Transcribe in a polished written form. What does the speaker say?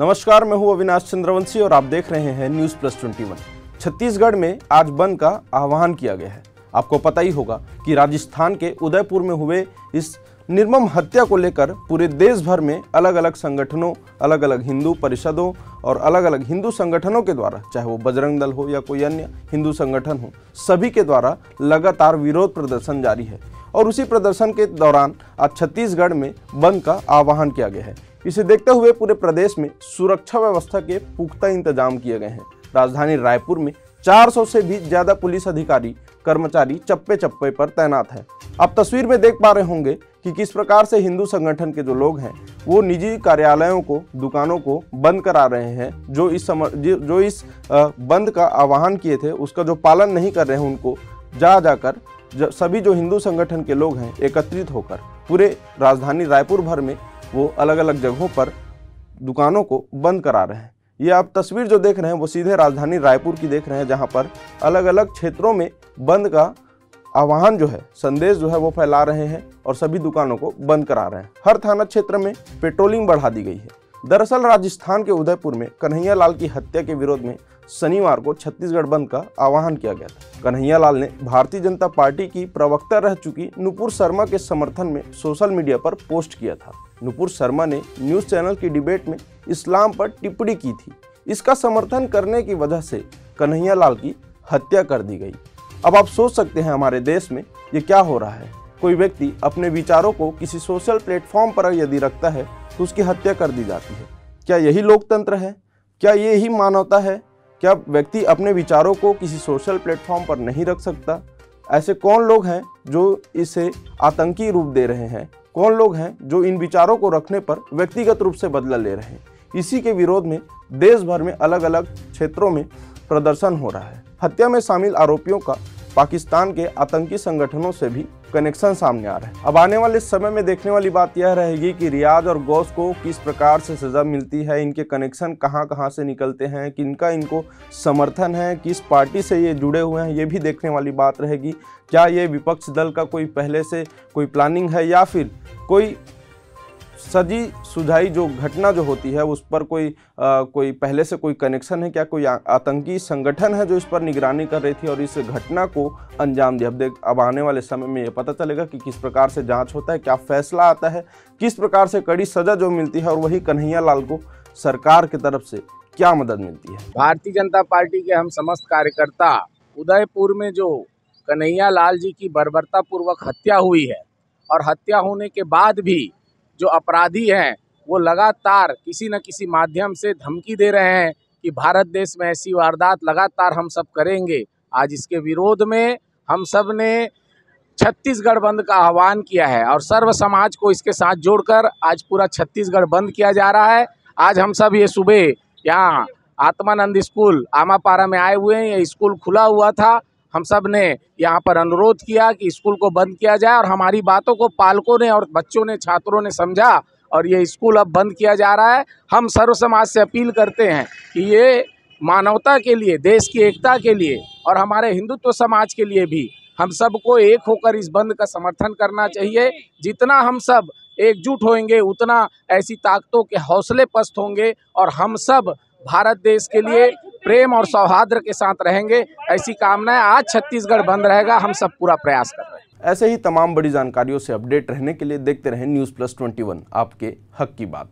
नमस्कार, मैं हूं अविनाश चंद्रवंशी और आप देख रहे हैं न्यूज़ प्लस 21। छत्तीसगढ़ में आज बंद का आह्वान किया गया है। आपको पता ही होगा कि राजस्थान के उदयपुर में हुए इस निर्मम हत्या को लेकर पूरे देश भर में अलग अलग संगठनों, अलग अलग हिंदू परिषदों और अलग अलग हिंदू संगठनों के द्वारा, चाहे वो बजरंग दल हो या कोई अन्य हिंदू संगठन हो, सभी के द्वारा लगातार विरोध प्रदर्शन जारी है। और उसी प्रदर्शन के दौरान आज छत्तीसगढ़ में बंद का आह्वान किया गया है। इसे देखते हुए पूरे प्रदेश में सुरक्षा व्यवस्था के पुख्ता इंतजाम किए गए हैं। राजधानी रायपुर में 400 से भी ज्यादा पुलिस अधिकारी कर्मचारी चप्पे चप्पे पर तैनात हैं। आप तस्वीर में देख पा रहे होंगे कि किस प्रकार से हिंदू संगठन के जो लोग हैं वो निजी कार्यालयों को, दुकानों को बंद करा रहे हैं। जो इस बंद का आह्वान किए थे उसका जो पालन नहीं कर रहे हैं उनको जाकर सभी जो हिंदू संगठन के लोग हैं एकत्रित होकर पूरे राजधानी रायपुर भर में वो अलग अलग जगहों पर दुकानों को बंद करा रहे हैं। ये आप तस्वीर जो देख रहे हैं वो सीधे राजधानी रायपुर की देख रहे हैं, जहां पर अलग अलग क्षेत्रों में बंद का आह्वान जो है, संदेश जो है वो फैला रहे हैं और सभी दुकानों को बंद करा रहे हैं। हर थाना क्षेत्र में पेट्रोलिंग बढ़ा दी गई है। दरअसल राजस्थान के उदयपुर में कन्हैया लाल की हत्या के विरोध में शनिवार को छत्तीसगढ़ बंद का आह्वान किया गया था। कन्हैया लाल ने भारतीय जनता पार्टी की प्रवक्ता रह चुकी नुपुर शर्मा के समर्थन में सोशल मीडिया पर पोस्ट किया था। नुपुर शर्मा ने न्यूज़ चैनल की डिबेट में इस्लाम पर टिप्पणी की थी। इसका समर्थन करने की वजह से कन्हैया लाल की हत्या कर दी गई। अब आप सोच सकते हैं हमारे देश में ये क्या हो रहा है। कोई व्यक्ति अपने विचारों को किसी सोशल प्लेटफॉर्म पर यदि रखता है तो उसकी हत्या कर दी जाती है। क्या यही लोकतंत्र है? क्या यही मानवता है? क्या व्यक्ति अपने विचारों को किसी सोशल प्लेटफॉर्म पर नहीं रख सकता? ऐसे कौन लोग हैं जो इसे आतंकी रूप दे रहे हैं? कौन लोग हैं जो इन विचारों को रखने पर व्यक्तिगत रूप से बदला ले रहे हैं? इसी के विरोध में देश भर में अलग अलग क्षेत्रों में प्रदर्शन हो रहा है। हत्या में शामिल आरोपियों का पाकिस्तान के आतंकी संगठनों से भी कनेक्शन सामने आ रहा है। अब आने वाले समय में देखने वाली बात यह रहेगी कि रियाज और गौस को किस प्रकार से सजा मिलती है, इनके कनेक्शन कहां से निकलते हैं, किनका इनको समर्थन है, किस पार्टी से ये जुड़े हुए हैं, ये भी देखने वाली बात रहेगी। क्या ये विपक्ष दल का कोई पहले से कोई प्लानिंग है या फिर कोई सजी सुझाई जो घटना जो होती है उस पर कोई पहले से कोई कनेक्शन है? क्या कोई आतंकी संगठन है जो इस पर निगरानी कर रही थी और इस घटना को अंजाम दिया? अब आने वाले समय में ये पता चलेगा कि किस प्रकार से जांच होता है, क्या फैसला आता है, किस प्रकार से कड़ी सजा जो मिलती है और वही कन्हैया लाल को सरकार की तरफ से क्या मदद मिलती है। भारतीय जनता पार्टी के हम समस्त कार्यकर्ता उदयपुर में जो कन्हैया लाल जी की बर्बरतापूर्वक हत्या हुई है और हत्या होने के बाद भी जो अपराधी हैं वो लगातार किसी न किसी माध्यम से धमकी दे रहे हैं कि भारत देश में ऐसी वारदात लगातार हम सब करेंगे। आज इसके विरोध में हम सब ने छत्तीसगढ़ बंद का आह्वान किया है और सर्व समाज को इसके साथ जोड़कर आज पूरा छत्तीसगढ़ बंद किया जा रहा है। आज हम सब ये सुबह यहाँ आत्मानंद स्कूल आमापारा में आए हुए हैं। ये स्कूल खुला हुआ था। हम सब ने यहाँ पर अनुरोध किया कि स्कूल को बंद किया जाए और हमारी बातों को पालकों ने और बच्चों ने, छात्रों ने समझा और ये स्कूल अब बंद किया जा रहा है। हम सर्व समाज से अपील करते हैं कि ये मानवता के लिए, देश की एकता के लिए और हमारे हिंदुत्व समाज के लिए भी हम सबको एक होकर इस बंद का समर्थन करना चाहिए। जितना हम सब एकजुट होंगे उतना ऐसी ताकतों के हौसले पस्त होंगे और हम सब भारत देश के लिए प्रेम और सौहार्द के साथ रहेंगे। ऐसी कामना है। आज छत्तीसगढ़ बंद रहेगा, हम सब पूरा प्रयास कर रहे हैं। ऐसे ही तमाम बड़ी जानकारियों से अपडेट रहने के लिए देखते रहें न्यूज़ प्लस 21, आपके हक की बात।